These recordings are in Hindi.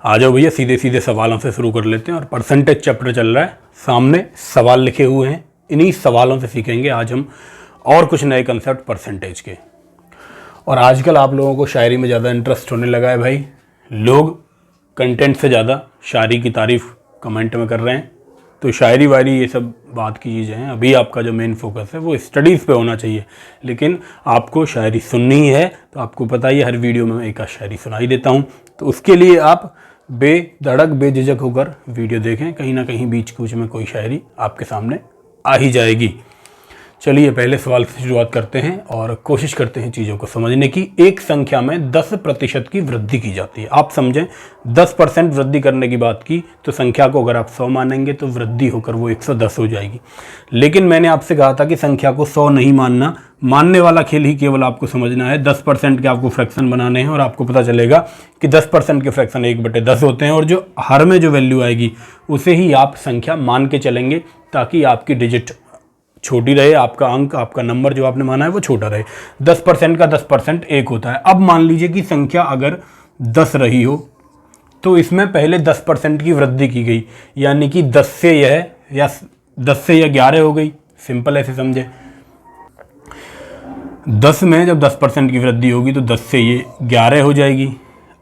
आ जाओ भैया, सीधे सीधे सवालों से शुरू कर लेते हैं। और परसेंटेज चैप्टर चल रहा है, सामने सवाल लिखे हुए हैं, इन्हीं सवालों से सीखेंगे आज हम और कुछ नए कंसेप्ट परसेंटेज के। और आजकल आप लोगों को शायरी में ज़्यादा इंटरेस्ट होने लगा है भाई, लोग कंटेंट से ज़्यादा शायरी की तारीफ़ कमेंट में कर रहे हैं। तो शायरी वायरी ये सब बात की चीज़ें हैं, अभी आपका जो मेन फोकस है वो स्टडीज़ पे होना चाहिए। लेकिन आपको शायरी सुननी ही है तो आपको पता ही है, हर वीडियो में मैं एक आध शायरी सुनाई देता हूँ। तो उसके लिए आप बेधड़क बेझिझक होकर वीडियो देखें, कहीं ना कहीं बीच कुछ में कोई शायरी आपके सामने आ ही जाएगी। चलिए पहले सवाल से शुरुआत करते हैं और कोशिश करते हैं चीज़ों को समझने की। एक संख्या में 10% की वृद्धि की जाती है। आप समझें, 10% वृद्धि करने की बात की तो संख्या को अगर आप 100 मानेंगे तो वृद्धि होकर वो 110 हो जाएगी। लेकिन मैंने आपसे कहा था कि संख्या को 100 नहीं मानना, मानने वाला खेल ही केवल आपको समझना है। 10% के आपको फ्रैक्शन बनाने हैं और आपको पता चलेगा कि 10% के फ्रैक्शन 1/10 होते हैं और जो हर में जो वैल्यू आएगी उसे ही आप संख्या मान के चलेंगे, ताकि आपकी डिजिट छोटी रहे, आपका अंक, आपका नंबर जो आपने माना है वो छोटा रहे। 10% का 10% 1 होता है। अब मान लीजिए कि संख्या अगर 10 रही हो तो इसमें पहले 10% की वृद्धि की गई, यानी कि 10 से यह 11 हो गई। सिंपल ऐसे समझे, 10 में जब 10% की वृद्धि होगी तो 10 से ये 11 हो जाएगी।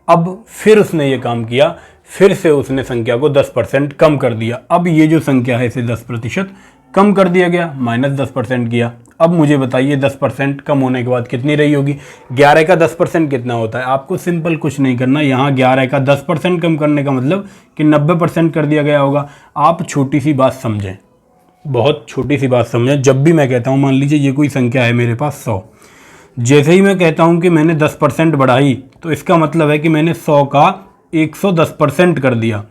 अब फिर उसने ये काम किया, फिर से उसने संख्या को 10% कम कर दिया। अब ये जो संख्या है इसे 10% कम कर दिया गया, -10% किया। अब मुझे बताइए 10% कम होने के बाद कितनी रही होगी। 11 का 10% कितना होता है? आपको सिंपल कुछ नहीं करना, यहाँ 11 का 10% कम करने का मतलब कि 90% कर दिया गया होगा। आप छोटी सी बात समझें, बहुत छोटी सी बात समझें। जब भी मैं कहता हूँ, मान लीजिए ये कोई संख्या है मेरे पास 100, जैसे ही मैं कहता हूँ कि मैंने 10% बढ़ाई तो इसका मतलब है कि मैंने 100 का 110% कर दिया।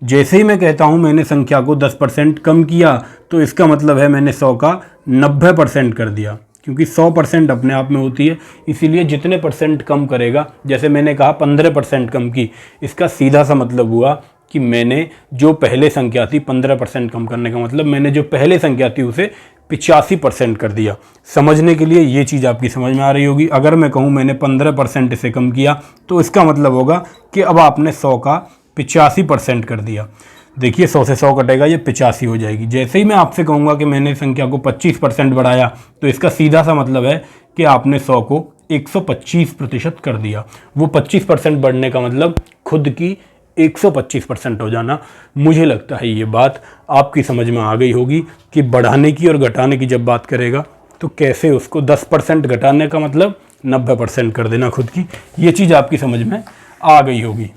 जैसे ही मैं कहता हूँ मैंने संख्या को 10% कम किया तो इसका मतलब है मैंने 100 का 90% कर दिया, क्योंकि 100% अपने आप में होती है। इसीलिए जितने परसेंट कम करेगा, जैसे मैंने कहा 15% कम की, इसका सीधा सा मतलब हुआ कि मैंने जो पहले संख्या थी 15% कम करने का मतलब मैंने जो पहले संख्या थी उसे 85% कर दिया। समझने के लिए ये चीज़ आपकी समझ में आ रही होगी। अगर मैं कहूँ मैंने 15% इसे कम किया तो इसका मतलब होगा कि अब आपने 100 का 85% कर दिया। देखिए 100 से 100 कटेगा, ये 85 हो जाएगी। जैसे ही मैं आपसे कहूँगा कि मैंने संख्या को 25% बढ़ाया तो इसका सीधा सा मतलब है कि आपने 100 को 125% कर दिया। वो 25% बढ़ने का मतलब खुद की 125% हो जाना। मुझे लगता है ये बात आपकी समझ में आ गई होगी कि बढ़ाने की और घटाने की जब बात करेगा तो कैसे उसको 10% घटाने का मतलब 90% कर देना खुद की। ये चीज़ आपकी समझ में आ गई होगी।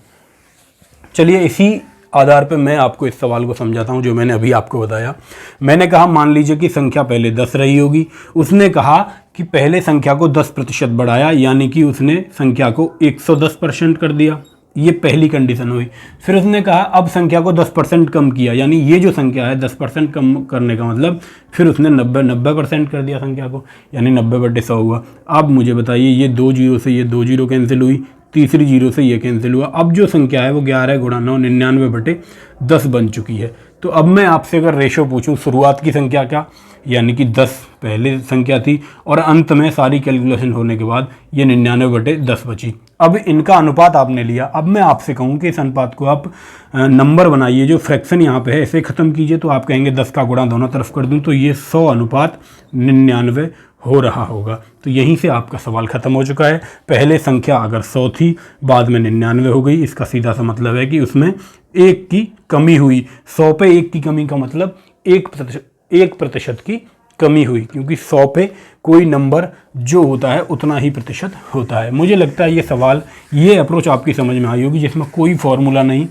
चलिए इसी आधार पे मैं आपको इस सवाल को समझाता हूँ जो मैंने अभी आपको बताया। मैंने कहा मान लीजिए कि संख्या पहले 10 रही होगी, उसने कहा कि पहले संख्या को 10% बढ़ाया, यानी कि उसने संख्या को 110% कर दिया। ये पहली कंडीशन हुई। फिर उसने कहा अब संख्या को 10% कम किया, यानी ये जो संख्या है 10% कम करने का मतलब फिर उसने 90% कर दिया संख्या को, यानी 90/100 हुआ। अब मुझे बताइए ये 2 जीरो से ये 2 जीरो कैंसिल हुई, तीसरी जीरो से ये कैंसिल हुआ। अब जो संख्या है वो 11 गुणा 9 99/10 बन चुकी है। तो अब मैं आपसे अगर रेशो पूछूं, शुरुआत की संख्या क्या, यानी कि 10 पहले संख्या थी और अंत में सारी कैलकुलेशन होने के बाद ये 99/10 बची। अब इनका अनुपात आपने लिया। अब मैं आपसे कहूँ कि इस अनुपात को आप नंबर बनाइए, जो फ्रैक्शन यहाँ पे है इसे ख़त्म कीजिए, तो आप कहेंगे 10 का गुणा दोनों तरफ कर दूँ तो ये 100:99 हो रहा होगा। तो यहीं से आपका सवाल ख़त्म हो चुका है। पहले संख्या अगर 100 थी, बाद में 99 हो गई, इसका सीधा सा मतलब है कि उसमें 1 की कमी हुई। 100 पे 1 की कमी का मतलब 1% की कमी हुई, क्योंकि 100 पे कोई नंबर जो होता है उतना ही प्रतिशत होता है। मुझे लगता है ये सवाल, ये अप्रोच आपकी समझ में आई होगी, जिसमें कोई फॉर्मूला नहीं,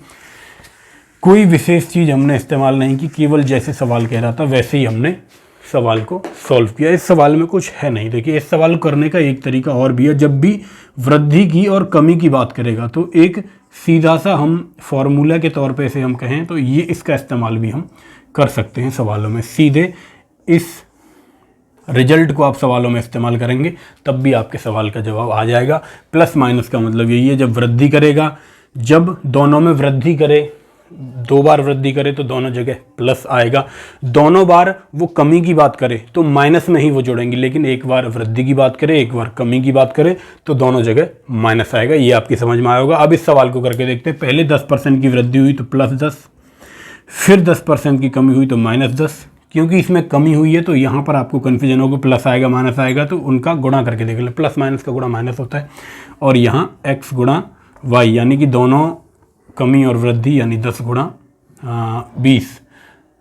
कोई विशेष चीज़ हमने इस्तेमाल नहीं की, केवल जैसे सवाल कह रहा था वैसे ही हमने सवाल को सॉल्व किया। इस सवाल में कुछ है नहीं। देखिए इस सवाल को करने का एक तरीका और भी है। जब भी वृद्धि की और कमी की बात करेगा तो एक सीधा सा हम फॉर्मूला के तौर पे इसे हम कहें तो ये इसका इस्तेमाल भी हम कर सकते हैं सवालों में। सीधे इस रिजल्ट को आप सवालों में इस्तेमाल करेंगे तब भी आपके सवाल का जवाब आ जाएगा। प्लस माइनस का मतलब यही है, जब वृद्धि करेगा, जब दोनों में वृद्धि करे, दो बार वृद्धि करे तो दोनों जगह प्लस आएगा, दोनों बार वो कमी की बात करे तो माइनस में ही वो जोड़ेंगे, लेकिन एक बार वृद्धि की बात करे एक बार कमी की बात करे तो दोनों जगह माइनस आएगा। ये आपकी समझ में आया होगा। अब इस सवाल को करके देखते हैं। पहले 10% की वृद्धि हुई तो +10, फिर 10% की कमी हुई तो -10। क्योंकि इसमें कमी हुई है तो यहाँ पर आपको कन्फ्यूजन होगा, प्लस आएगा माइनस आएगा, तो उनका गुणा करके देख लें। प्लस माइनस का गुणा माइनस होता है, और यहाँ x गुणा वाई, यानी कि दोनों कमी और वृद्धि, यानी 10 गुणा 20,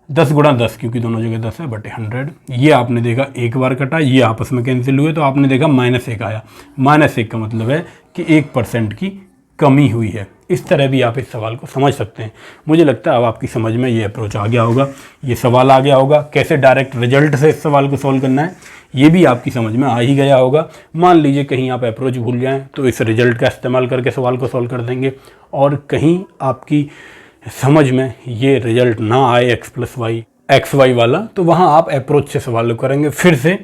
10 गुणा 10, क्योंकि दोनों जगह 10 है, बटे 100। ये आपने देखा एक बार कटा, ये आपस में कैंसिल हुए, तो आपने देखा -1 आया। -1 का मतलब है कि 1% की कमी हुई है। इस तरह भी आप इस सवाल को समझ सकते हैं। मुझे लगता है अब आपकी समझ में ये अप्रोच आ गया होगा, ये सवाल आ गया होगा। कैसे डायरेक्ट रिजल्ट से इस सवाल को सॉल्व करना है ये भी आपकी समझ में आ ही गया होगा। मान लीजिए कहीं आप अप्रोच भूल जाएं तो इस रिजल्ट का इस्तेमाल करके सवाल को सॉल्व कर देंगे, और कहीं आपकी समझ में ये रिजल्ट ना आए एक्स वाई वाला, तो वहाँ आप अप्रोच से सवाल करेंगे। फिर से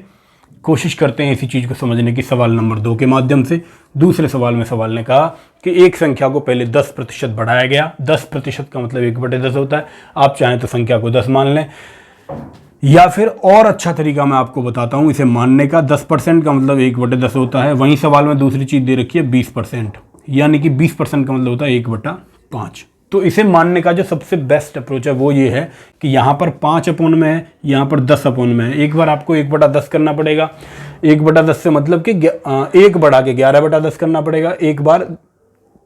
कोशिश करते हैं इसी चीज़ को समझने की सवाल नंबर 2 के माध्यम से। दूसरे सवाल में सवाल ने कहा कि एक संख्या को पहले 10% बढ़ाया गया। 10% का मतलब 1/10 होता है। आप चाहें तो संख्या को 10 मान लें, या फिर और अच्छा तरीका मैं आपको बताता हूं इसे मानने का। 10% का मतलब 1/10 होता है। वहीं सवाल में दूसरी चीज़ दे रखी है 20%, यानी कि 20% का मतलब होता है 1/5। तो इसे मानने का जो सबसे बेस्ट अप्रोच है वो ये है कि यहाँ पर 5/में है, यहाँ पर 10/में है। एक बार आपको 1/10 करना पड़ेगा। 1/10 से मतलब कि 1 बढ़ा के 11/10 करना पड़ेगा। एक बार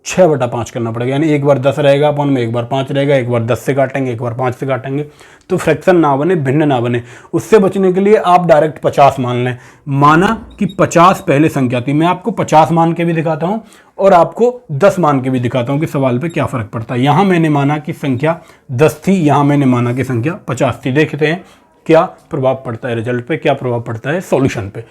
6/5 करना पड़ेगा, यानी एक बार 10 रहेगा अपन में, एक बार 5 रहेगा, एक बार 10 से काटेंगे, एक बार 5 से काटेंगे, तो फ्रैक्शन ना बने, भिन्न ना बने। उससे बचने के लिए आप डायरेक्ट 50 मान लें। माना कि 50 पहले संख्या थी, मैं आपको 50 मान के भी दिखाता हूं और आपको 10 मान के भी दिखाता हूं कि सवाल पे क्या फ़र्क पड़ता है। यहाँ मैंने माना कि संख्या 10 थी, यहाँ मैंने माना कि संख्या 50 थी। देखते हैं क्या प्रभाव पड़ता है रिजल्ट पे, क्या प्रभाव पड़ता है सॉल्यूशन पे।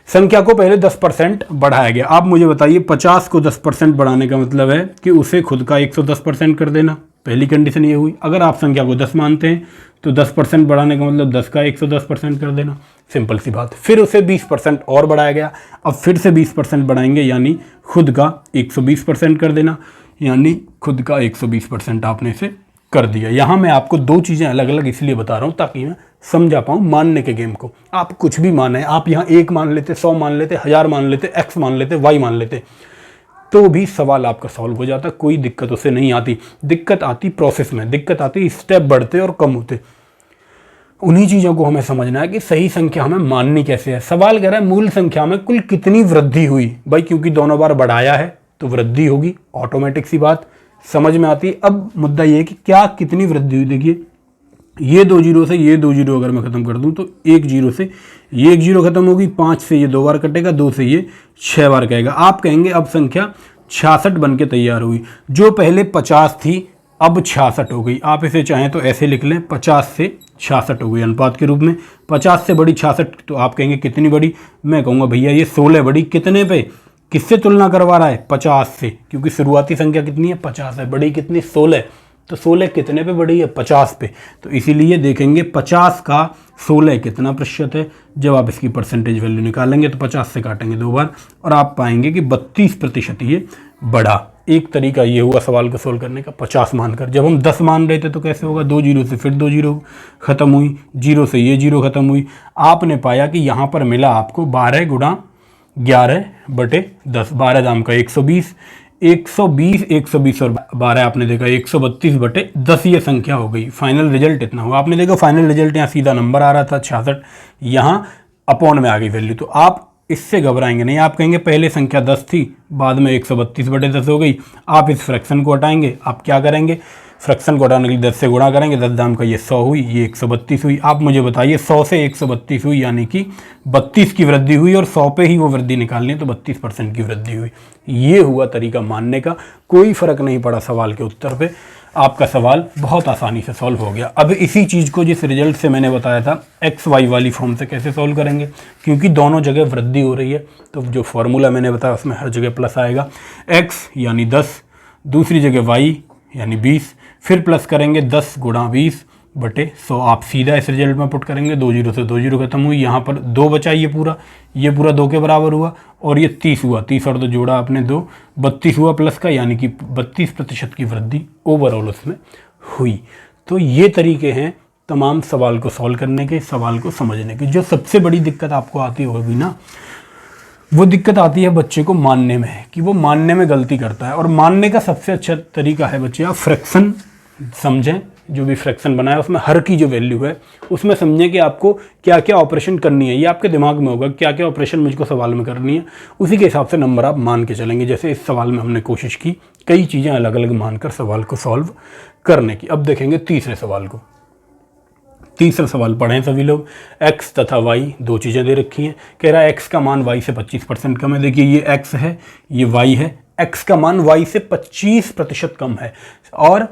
संख्या को पहले 10% बढ़ाया गया। आप मुझे बताइए 50 को 10% बढ़ाने का मतलब है कि उसे खुद का 110% कर देना। पहली कंडीशन ये हुई। अगर आप संख्या को 10 मानते हैं तो 10% बढ़ाने का मतलब 10 का 110% कर देना। सिंपल सी बात। फिर उसे 20% और बढ़ाया गया। अब फिर से 20% बढ़ाएंगे, यानी खुद का 120% कर देना, यानी खुद का 120% आपने इसे कर दिया। यहाँ मैं आपको दो चीज़ें अलग अलग इसलिए बता रहा हूँ ताकि मैं समझा पाऊँ मानने के गेम को। आप कुछ भी माने, आप यहाँ 1 मान लेते, 100 मान लेते, 1000 मान लेते, x मान लेते, y मान लेते, तो भी सवाल आपका सॉल्व हो जाता। कोई दिक्कत उससे नहीं आती। दिक्कत आती प्रोसेस में, दिक्कत आती स्टेप बढ़ते और कम होते। उन्हीं चीज़ों को हमें समझना है कि सही संख्या हमें माननी कैसे है। सवाल कह रहा है मूल संख्या में कुल कितनी वृद्धि हुई। भाई क्योंकि दोनों बार बढ़ाया है तो वृद्धि होगी, ऑटोमेटिक सी बात समझ में आती है। अब मुद्दा ये है कि क्या कितनी वृद्धि हुई। देखिए ये 2 जीरो से ये 2 जीरो अगर मैं ख़त्म कर दूं तो 1 जीरो से ये 1 जीरो खत्म होगी, 5 से ये 2 बार कटेगा, 2 से ये 6 बार कहेगा। आप कहेंगे अब संख्या 66 बन के तैयार हुई। जो पहले 50 थी अब 66 हो गई। आप इसे चाहें तो ऐसे लिख लें, 50 से 66 हो गई अनुपात के रूप में। 50 से बड़ी 66, तो आप कहेंगे कितनी बड़ी। मैं कहूँगा भैया ये 16 बड़ी। कितने पे, किससे तुलना करवा रहा है, 50 से, क्योंकि शुरुआती संख्या कितनी है, 50 है। बड़ी कितनी, 16, तो 16 कितने पे बड़ी है, 50 पे। तो इसीलिए देखेंगे 50 का 16 कितना प्रतिशत है। जब आप इसकी परसेंटेज वैल्यू निकालेंगे तो 50 से काटेंगे 2 बार और आप पाएंगे कि 32% ये बढ़ा। एक तरीका ये हुआ सवाल को सोल्व करने का, 50 मानकर। जब हम 10 मान रहे थे तो कैसे होगा, 2 जीरो से फिर 2 जीरो खत्म हुई, जीरो से ये जीरो खत्म हुई। आपने पाया कि यहाँ पर मिला आपको 12 गुणा 11/10, 12 दाम का 120, 120 और 12 आपने देखा 132/10 ये संख्या हो गई। फाइनल रिजल्ट इतना हुआ। आपने देखा फाइनल रिजल्ट यहाँ सीधा नंबर आ रहा था 66, यहाँ अपॉन में आ गई वैल्यू। तो आप इससे घबराएंगे नहीं। आप कहेंगे पहले संख्या 10 थी, बाद में 132/10 हो गई। आप इस फ्रैक्शन को हटाएंगे। आप क्या करेंगे, फ्रैक्शन को हटाने के लिए 10 से गुणा करेंगे। 10 दाम का ये 100 हुई, ये 132 हुई। आप मुझे बताइए 100 से 132 हुई, यानी कि 32 की वृद्धि हुई, और 100 पे ही वो वृद्धि निकालनी है तो 32% की वृद्धि हुई। ये हुआ तरीका मानने का। कोई फर्क नहीं पड़ा सवाल के उत्तर पे। आपका सवाल बहुत आसानी से सॉल्व हो गया। अब इसी चीज़ को जिस रिजल्ट से मैंने बताया था एक्स वाई वाली फॉर्म से कैसे सॉल्व करेंगे, क्योंकि दोनों जगह वृद्धि हो रही है तो जो फॉर्मूला मैंने बताया उसमें हर जगह प्लस आएगा। एक्स यानी 10, दूसरी जगह वाई यानी 20, फिर प्लस करेंगे 10 गुणा 20/100। आप सीधा इस रिजल्ट में पुट करेंगे। 2 जीरो से 2 जीरो खत्म हुई, यहाँ पर 2 बचा, ये पूरा 2 के बराबर हुआ, और ये 30 हुआ। 30 और 2 जोड़ा आपने 2, 32 हुआ प्लस का, यानी कि 32% की वृद्धि ओवरऑल उसमें हुई। तो ये तरीके हैं तमाम सवाल को सॉल्व करने के, सवाल को समझने के। जो सबसे बड़ी दिक्कत आपको आती होगी ना, वो दिक्कत आती है बच्चे को मानने में, कि वो मानने में गलती करता है। और मानने का सबसे अच्छा तरीका है बच्चे, आप फ्रैक्शन समझें, जो भी फ्रैक्शन बनाया उसमें हर की जो वैल्यू है उसमें समझें कि आपको क्या क्या ऑपरेशन करनी है। ये आपके दिमाग में होगा क्या क्या ऑपरेशन मुझको सवाल में करनी है, उसी के हिसाब से नंबर आप मान के चलेंगे। जैसे इस सवाल में हमने कोशिश की कई चीज़ें अलग अलग मानकर सवाल को सॉल्व करने की। अब देखेंगे तीसरे सवाल को। तीसरा सवाल पढ़ें सभी लोग। x तथा y दो चीज़ें दे रखी हैं। कह रहा है x का मान y से 25% कम है। देखिए ये x है, ये y है। x का मान y से 25% कम है और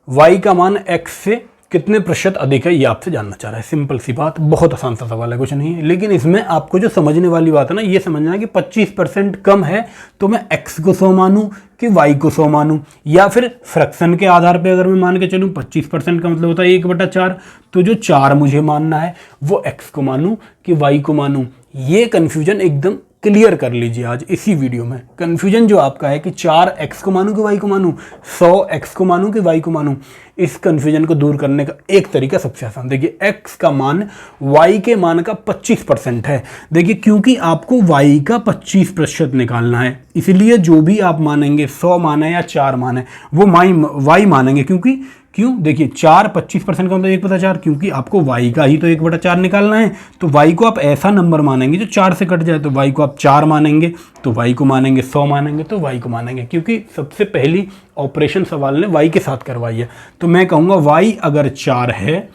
y का मान x से कितने प्रतिशत अधिक है, ये आपसे जानना चाह रहा है। सिंपल सी बात, बहुत आसान सा सवाल है, कुछ नहीं है। लेकिन इसमें आपको जो समझने वाली बात है ना, ये समझना है कि 25% कम है तो मैं x को 100 मानूं कि y को 100 मानूं, या फिर फ्रैक्शन के आधार पे अगर मैं मान के चलूं 25% का मतलब होता है 1/4, तो जो 4 मुझे मानना है वो x को मानूं कि y को मानूं। ये कन्फ्यूजन एकदम क्लियर कर लीजिए आज इसी वीडियो में। कन्फ्यूजन जो आपका है कि 4x को मानूं कि y को मानूं, 100x को मानूं कि y को मानूं, इस कन्फ्यूजन को दूर करने का एक तरीका सबसे आसान। देखिए x का मान y के मान का 25% है। देखिए क्योंकि आपको y का 25% निकालना है, इसलिए जो भी आप मानेंगे 100 माने या 4 माने वो y मानेंगे। क्यों देखिए 4 25% का मतलब 1/4, क्योंकि आपको y का ही तो 1/4 निकालना है। तो y को आप ऐसा नंबर मानेंगे जो 4 से कट जाए, तो y को आप 4 मानेंगे तो y को मानेंगे, 100 मानेंगे तो y को मानेंगे, क्योंकि सबसे पहली ऑपरेशन सवाल ने y के साथ करवाई है। तो मैं कहूँगा y अगर 4 है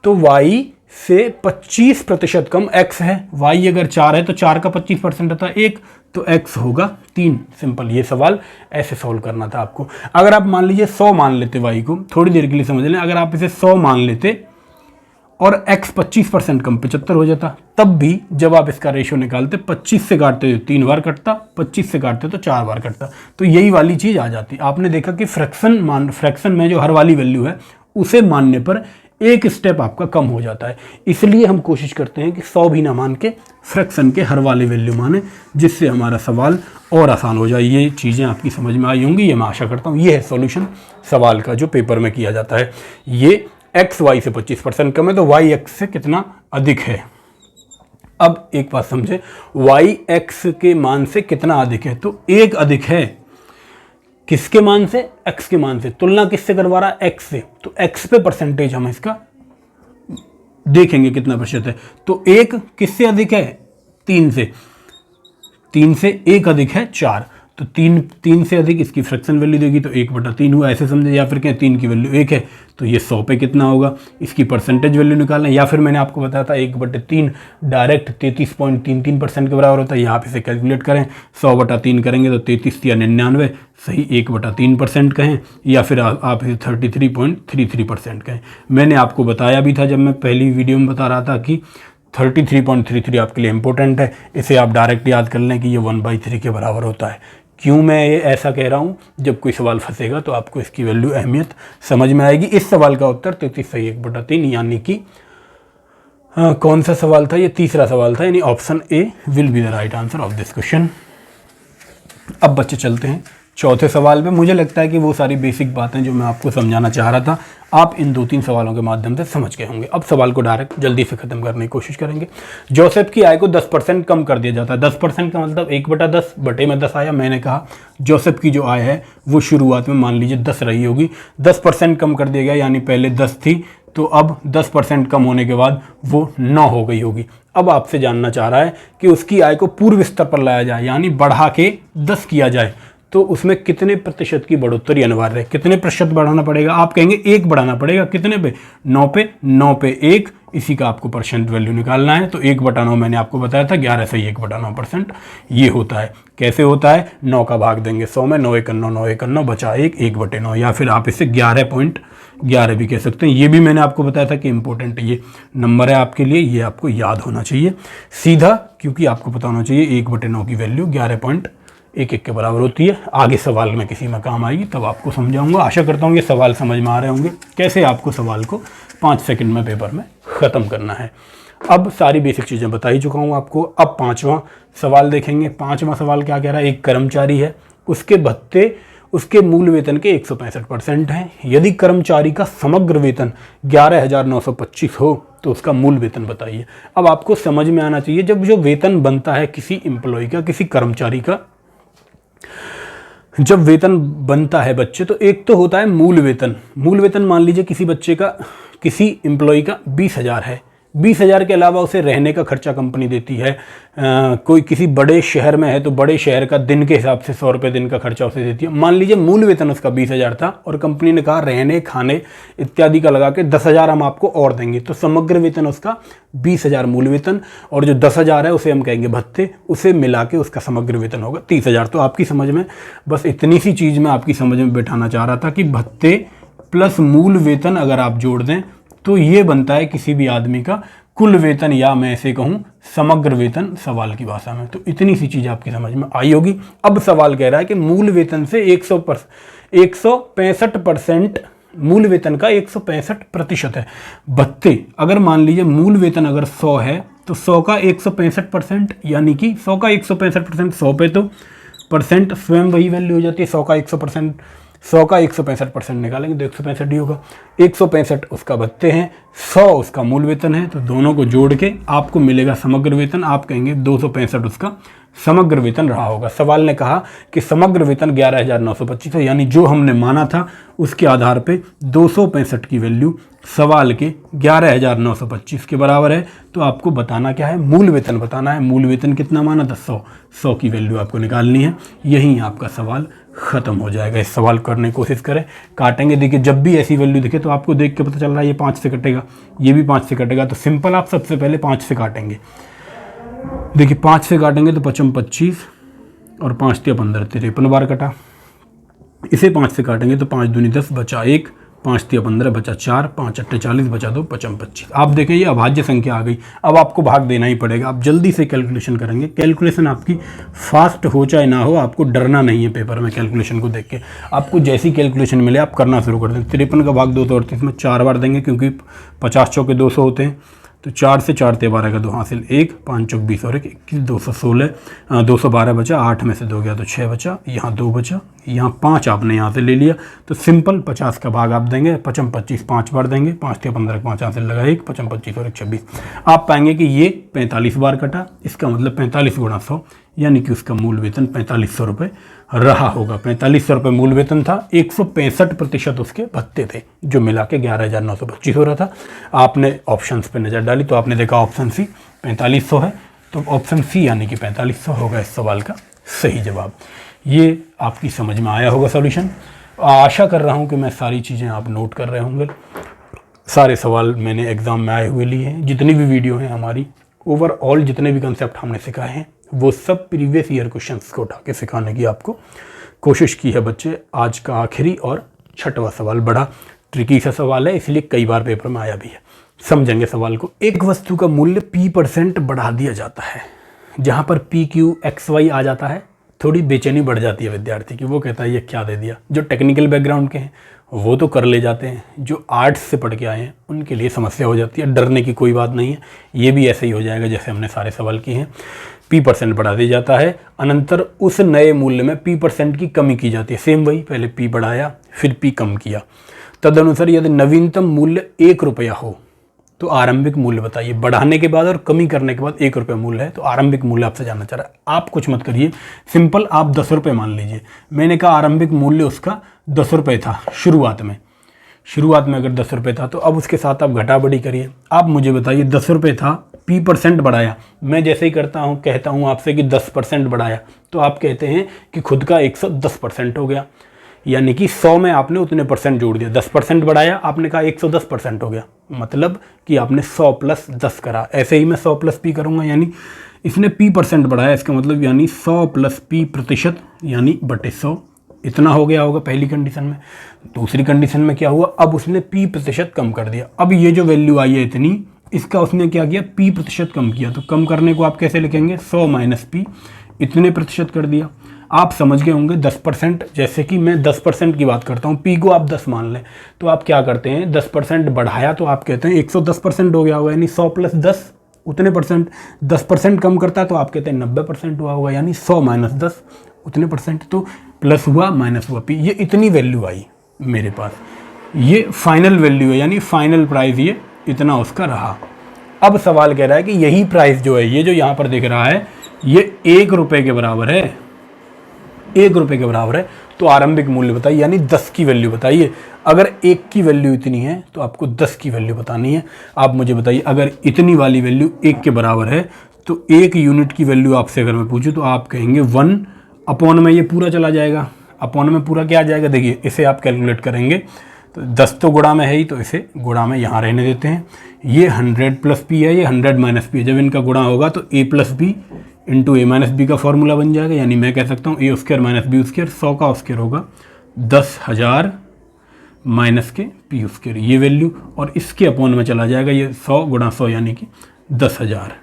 तो y से 25% कम x है। y अगर 4 है तो 4 का 25% होता है 1, तो x होगा 3। सिंपल, ये सवाल ऐसे सॉल्व करना था आपको। अगर आप मान लीजिए 100 मान लेते y को, थोड़ी देर के लिए समझ लें, अगर आप इसे 100 मान लेते और x 25% कम 75 हो जाता, तब भी जब आप इसका रेशियो निकालते 25 से काटते तो 3 बार कटता, 25 से काटते तो 4 बार कटता। तो यही वाली चीज़ आ जाती। आपने देखा कि फ्रैक्शन में जो हर वाली वैल्यू है उसे मानने पर एक स्टेप आपका कम हो जाता है। इसलिए हम कोशिश करते हैं कि 100 भी ना मान के फ्रैक्शन के हर वाली वैल्यू माने, जिससे हमारा सवाल और आसान हो जाए। ये चीज़ें आपकी समझ में आई होंगी, ये मैं आशा करता हूँ। ये है सॉल्यूशन सवाल का जो पेपर में किया जाता है। ये x y से 25% कम है तो y x से कितना अधिक है। अब एक बात समझे, y x के मान से कितना अधिक है, तो 1 अधिक है। किसके मान से? x के मान से। तुलना किससे करवा रहा है? x से। तो x पे परसेंटेज हम इसका देखेंगे कितना प्रतिशत है। तो 1 किससे अधिक है? 3 से। 3 से 1 अधिक है 4, तो 3 से अधिक इसकी फ्रैक्शन वैल्यू देगी तो 1/3 हुआ, ऐसे समझे। या फिर कहें 3 की वैल्यू 1 है तो ये 100 पे कितना होगा, इसकी परसेंटेज वैल्यू निकालना है। या फिर मैंने आपको बताया था 1/3 डायरेक्ट 33.33% के बराबर होता है। यहाँ पे इसे कैलकुलेट करें, 100/3 करेंगे तो 33 या 99, सही 1/3% कहें, या फिर आप इसे 33.33% कहें। मैंने आपको बताया भी था जब मैं पहली वीडियो में बता रहा था कि 33.33 आपके लिए इंपॉर्टेंट है। इसे आप डायरेक्ट याद कर लें कि ये 1/3 के बराबर होता है। क्यों मैं ये ऐसा कह रहा हूँ, जब कोई सवाल फंसेगा तो आपको इसकी वैल्यू अहमियत समझ में आएगी। इस सवाल का उत्तर 33 सही 1/3, यानी कि कौन सा सवाल था ये? तीसरा सवाल था, यानी option A will be the right answer of this question. अब बच्चे चलते हैं चौथे सवाल पे। मुझे लगता है कि वो सारी बेसिक बातें जो मैं आपको समझाना चाह रहा था आप इन 2-3 सवालों के माध्यम से समझ गए होंगे। अब सवाल को डायरेक्ट जल्दी से ख़त्म करने की कोशिश करेंगे। जोसेफ की आय को 10% कम कर दिया जाता है। 10% का मतलब 1/10 बटे में 10 आया। मैंने कहा जोसेफ की जो आय है वो शुरुआत में मान लीजिए 10 रही होगी, 10% कम कर दिया गया, यानी पहले 10 थी तो अब 10% कम होने के बाद वो 9 हो गई होगी। अब आपसे जानना चाह रहा है कि उसकी आय को पूर्व स्तर पर लाया जाए, यानी बढ़ा के 10 किया जाए, तो उसमें कितने प्रतिशत की बढ़ोतरी अनिवार्य है। कितने प्रतिशत बढ़ाना पड़ेगा? आप कहेंगे 1 बढ़ाना पड़ेगा। कितने पे? 9 पे। 9 पे 1, इसी का आपको परसेंट वैल्यू निकालना है। तो 1/9 मैंने आपको बताया था 11 से 1/9% ये होता है। कैसे होता है? 9 का भाग देंगे 100 में, 9 1 9, 9 1 9, बचा 1, 1/9, या फिर आप इसे 11.11 भी कह सकते हैं। ये भी मैंने आपको बताया था कि इंपॉर्टेंट ये नंबर है आपके लिए, ये आपको याद होना चाहिए सीधा, क्योंकि आपको पता होना चाहिए 1/9 की वैल्यू 11.11 के बराबर होती है। आगे सवाल में किसी में काम आएगी तब आपको समझाऊंगा। आशा करता हूँ ये सवाल समझ में आ रहे होंगे, कैसे आपको सवाल को 5 सेकंड में पेपर में ख़त्म करना है। अब सारी बेसिक चीज़ें बता ही चुका हूँ आपको। अब 5वां सवाल देखेंगे। 5वां सवाल क्या कह रहा है? एक कर्मचारी है, उसके भत्ते उसके मूल वेतन के 165% हैं। यदि कर्मचारी का समग्र वेतन 11,925 हो तो उसका मूल वेतन बताइए। अब आपको समझ में आना चाहिए, जब जो वेतन बनता है किसी एम्प्लॉय का, किसी कर्मचारी का, जब वेतन बनता है बच्चे, तो एक तो होता है मूल वेतन। मूल वेतन मान लीजिए किसी बच्चे का, किसी एम्प्लॉय का 20,000 है। 20,000 के अलावा उसे रहने का खर्चा कंपनी देती है। कोई किसी बड़े शहर में है तो बड़े शहर का दिन के हिसाब से 100 रुपये दिन का खर्चा उसे देती है। मान लीजिए मूल वेतन उसका 20,000 था और कंपनी ने कहा रहने खाने इत्यादि का लगा के 10,000 हम आपको और देंगे, तो समग्र वेतन उसका 20,000 मूल वेतन, और जो 10,000 है उसे हम कहेंगे भत्ते, उसे मिला के उसका समग्र वेतन होगा 30,000। तो आपकी समझ में बस इतनी सी चीज़ मैं आपकी समझ में बैठाना चाह रहा था कि भत्ते प्लस मूल वेतन अगर आप जोड़ दें तो ये बनता है किसी भी आदमी का कुल वेतन, या मैं ऐसे कहूँ समग्र वेतन सवाल की भाषा में। तो इतनी सी चीज़ आपकी समझ में आई होगी। अब सवाल कह रहा है कि मूल वेतन से 165%, मूल वेतन का 165% है भत्ते। अगर मान लीजिए मूल वेतन अगर 100 है तो 100 का 165%, यानी कि 100 का 165%, 100 पे तो परसेंट स्वयं वही वैल्यू हो जाती है। 100 का 100%, 100 का 165% निकालेंगे तो 165 ही होगा। 165 उसका भत्ते हैं, 100 उसका मूल वेतन है, तो दोनों को जोड़ के आपको मिलेगा समग्र वेतन। आप कहेंगे 265 उसका समग्र वेतन रहा होगा। सवाल ने कहा कि समग्र वेतन 11,925 है, यानी जो हमने माना था उसके आधार पे 265 की वैल्यू सवाल के 11,925 के बराबर है। तो आपको बताना क्या है, मूल वेतन बताना है। मूल वेतन कितना माना था, 100 की वैल्यू आपको निकालनी है। यही आपका सवाल ख़त्म हो जाएगा। इस सवाल करने की कोशिश करें, काटेंगे। देखिए जब भी ऐसी वैल्यू दिखे तो आपको देख के पता चल रहा है ये 5 से कटेगा, ये भी 5 से कटेगा, तो सिंपल आप सबसे पहले 5 से काटेंगे। देखिए 5 से काटेंगे तो 55 25 और 5 × 15 53 बार कटा। इसे 5 से काटेंगे तो 5 दूनी 10 बचा 1, 5 × 15 बचा 4, 5 × 8 40 बचा 2, 55 25। आप देखें ये अभाज्य संख्या आ गई। अब आपको भाग देना ही पड़ेगा। आप जल्दी से कैलकुलेशन करेंगे। कैलकुलेशन आपकी फास्ट हो चाहे ना हो, आपको डरना नहीं है पेपर में कैलकुलेशन को देख के। आपको जैसी कैलकुलेशन मिले आप करना शुरू कर दें। 53 का भाग 238 में 4 बार देंगे, क्योंकि 50 चौके 200 होते हैं, तो 4 से 4 × 12 का 2 हासिल 1, 5 × 20 और 1 21, 216, 212 बचा, 8 में से 2 गया तो 6 बचा, यहाँ 2 बचा, यहाँ 5 आपने यहाँ से ले लिया। तो सिंपल 50 का भाग आप देंगे 55 25 5 बार देंगे, 5 × 15 5 हासिल लगा 1, 55 25 और 1 26। आप पाएंगे कि ये 45 बार कटा। इसका मतलब 45 × 100, यानी कि उसका मूल वेतन 4500 रुपये रहा होगा। 4500 रुपये मूल वेतन था, 165% उसके भत्ते थे, जो मिला के 11,925 हो रहा था। आपने ऑप्शंस पे नज़र डाली तो आपने देखा ऑप्शन सी 4500 है, तो ऑप्शन सी यानी कि 4500 होगा इस सवाल का सही जवाब। ये आपकी समझ में आया होगा सॉल्यूशन। आशा कर रहा हूँ कि मैं सारी चीज़ें आप नोट कर रहे होंगे। सारे सवाल मैंने एग्ज़ाम में आए हुए लिए हैं। जितनी भी वीडियो हैं हमारी, ओवरऑल जितने भी कंसेप्ट हमने सिखाए हैं वो सब प्रीवियस ईयर क्वेश्चंस को उठा के सिखाने की आपको कोशिश की है बच्चे। आज का आखिरी और 6वां सवाल बड़ा ट्रिकी सा सवाल है, इसलिए कई बार पेपर में आया भी है। समझेंगे सवाल को। एक वस्तु का मूल्य P% बढ़ा दिया जाता है। जहाँ पर PQ XY आ जाता है थोड़ी बेचैनी बढ़ जाती है विद्यार्थी की। वो कहता है ये क्या दे दिया। जो टेक्निकल बैकग्राउंड के हैं वो तो कर ले जाते हैं, जो आर्ट्स से पढ़ के आए हैं उनके लिए समस्या हो जाती है। डरने की कोई बात नहीं है, ये भी ऐसे ही हो जाएगा जैसे हमने सारे सवाल किए हैं। P% बढ़ा दिया जाता है, अनंतर उस नए मूल्य में P% की कमी की जाती है। सेम वही, पहले P बढ़ाया फिर P कम किया। तदनुसार यदि नवीनतम मूल्य 1 रुपया हो तो आरंभिक मूल्य बताइए। बढ़ाने के बाद और कमी करने के बाद 1 रुपया मूल्य है, तो आरंभिक मूल्य आपसे जानना चाह रहा है। आप कुछ मत करिए, सिंपल आप 10 रुपये मान लीजिए। मैंने कहा आरंभिक मूल्य उसका 10 रुपये था शुरुआत में अगर 10 रुपये था, तो अब उसके साथ आप घटा बढ़ी करिए। आप मुझे बताइए 10 रुपये था, P% बढ़ाया। मैं जैसे ही कहता हूँ आपसे कि 10% बढ़ाया, तो आप कहते हैं कि खुद का 110% हो गया, यानी कि 100 में आपने उतने परसेंट जोड़ दिया। 10% बढ़ाया, आपने कहा 110% हो गया, मतलब कि आपने 100 + 10 करा। ऐसे ही मैं 100 + P करूँगा, यानी इसने P% बढ़ाया, इसका मतलब यानी 100 + P% यानी बटे 100 इतना हो गया होगा पहली कंडीशन में। दूसरी कंडीशन में क्या हुआ, अब उसने P% कम कर दिया। अब ये जो वैल्यू आई है इतनी, इसका उसने क्या किया, P% कम किया। तो कम करने को आप कैसे लिखेंगे, 100 - P, इतने प्रतिशत कर दिया। आप समझ गए होंगे 10%, जैसे कि मैं 10% की बात करता हूँ, P को आप 10 मान लें, तो आप क्या करते हैं 10% बढ़ाया तो आप कहते हैं 110% हो गया होगा, यानी 100 + 10 उतने परसेंट। 10% कम करता है तो आप कहते हैं 90% हुआ होगा, यानी 100 - 10 उतने परसेंट, तो प्लस हुआ माइनस हुआ P, ये इतनी वैल्यू आई मेरे पास, ये फाइनल वैल्यू है, यानी फाइनल प्राइस ये इतना उसका रहा। अब सवाल कह रहा है कि यही प्राइस जो है, ये जो यहाँ पर दिख रहा है, ये 1 रुपये के बराबर है, 1 रुपये के बराबर है, तो आरंभिक मूल्य बताइए, यानी 10 की वैल्यू बताइए। अगर 1 की वैल्यू इतनी है तो आपको 10 की वैल्यू बतानी है। आप मुझे बताइए, अगर इतनी वाली वैल्यू 1 के बराबर है तो 1 यूनिट की वैल्यू आपसे अगर मैं पूछूं तो आप कहेंगे 1 अपॉन में ये पूरा चला जाएगा, अपॉन में पूरा क्या आ जाएगा, देखिए इसे आप कैलकुलेट करेंगे तो 10 तो गुणा में है ही, तो इसे गुणा में यहाँ रहने देते हैं। ये 100 प्लस पी है, ये 100 माइनस पी है, जब इनका गुणा होगा तो ए प्लस बी इंटू ए माइनस बी का फॉर्मूला बन जाएगा, यानी मैं कह सकता हूँ ए स्क्वायर माइनस बी स्क्वायर, 100 का स्क्वायर होगा 10,000 माइनस के पी स्क्वायर, ये वैल्यू, और इसके अपॉन में चला जाएगा ये 100 गुणा 100 यानी कि 10,000।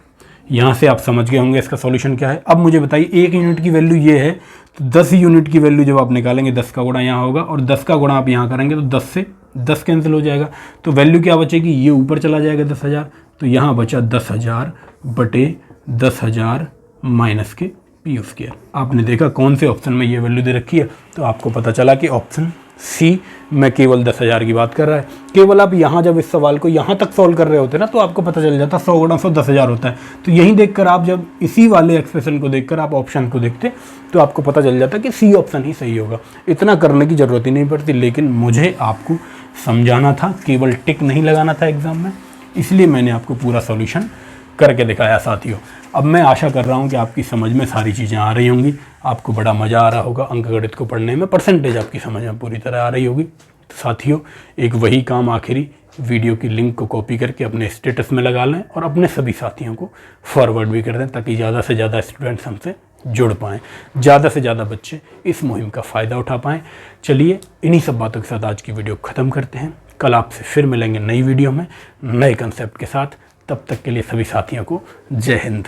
यहाँ से आप समझ गए होंगे इसका सॉल्यूशन क्या है। अब मुझे बताइए 1 यूनिट की वैल्यू ये है, तो 10 यूनिट की वैल्यू जब आप निकालेंगे 10 का गुणा यहाँ होगा, और 10 का गुणा आप यहाँ करेंगे तो 10 से 10 कैंसिल हो जाएगा, तो वैल्यू क्या बचेगी, ये ऊपर चला जाएगा 10,000, तो यहाँ बचा 10,000 बटे 10,000 माइनस के पी स्क्वायर। आपने देखा कौन से ऑप्शन में ये वैल्यू दे रखी है, तो आपको पता चला कि ऑप्शन सी में केवल 10,000 की बात कर रहा है। केवल आप यहाँ जब इस सवाल को यहाँ तक सॉल्व कर रहे होते ना, तो आपको पता चल जाता 100 गुणा 100 10,000 होता है। तो यहीं देखकर आप जब इसी वाले एक्सप्रेशन को देखकर आप ऑप्शन को देखते तो आपको पता चल जाता कि सी ऑप्शन ही सही होगा। इतना करने की ज़रूरत ही नहीं पड़ती, लेकिन मुझे आपको समझाना था, केवल टिक नहीं लगाना था एग्ज़ाम में, इसलिए मैंने आपको पूरा सॉल्यूशन करके दिखाया साथियों। अब मैं आशा कर रहा हूँ कि आपकी समझ में सारी चीज़ें आ रही होंगी, आपको बड़ा मज़ा आ रहा होगा अंकगणित को पढ़ने में, परसेंटेज आपकी समझ में पूरी तरह आ रही होगी। तो साथियों, एक वही काम आखिरी, वीडियो की लिंक को कॉपी करके अपने स्टेटस में लगा लें और अपने सभी साथियों को फॉरवर्ड भी कर दें, ताकि ज़्यादा से ज़्यादा स्टूडेंट्स हमसे जुड़ पाएँ, ज़्यादा से ज़्यादा बच्चे इस मुहिम का फ़ायदा उठा पाएँ। चलिए इन्हीं सब बातों के साथ आज की वीडियो ख़त्म करते हैं। कल आपसे फिर मिलेंगे नई वीडियो में नए कंसेप्ट के साथ। तब तक के लिए सभी साथियों को जय हिंद।